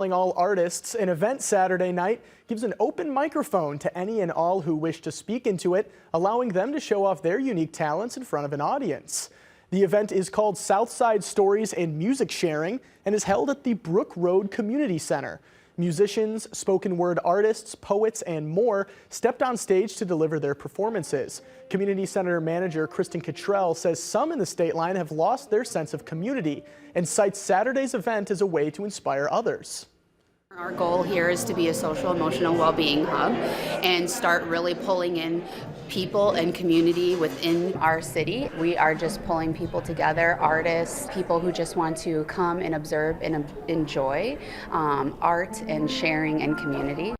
All Artists, an event Saturday night, gives an open microphone to any and all who wish to speak into it, allowing them to show off their unique talents in front of an audience. The event is called Southside Stories and Music Sharing and is held at the Brooke Road Community Center. Musicians, spoken word artists, poets, and more stepped on stage to deliver their performances. Community Center Manager Kristen Cottrell says some in the state line have lost their sense of community and cites Saturday's event as a way to inspire others. Our goal here is to be a social emotional well-being hub and start really pulling in people and community within our city. We are just pulling people together, artists, people who just want to come and observe and enjoy art and sharing and community.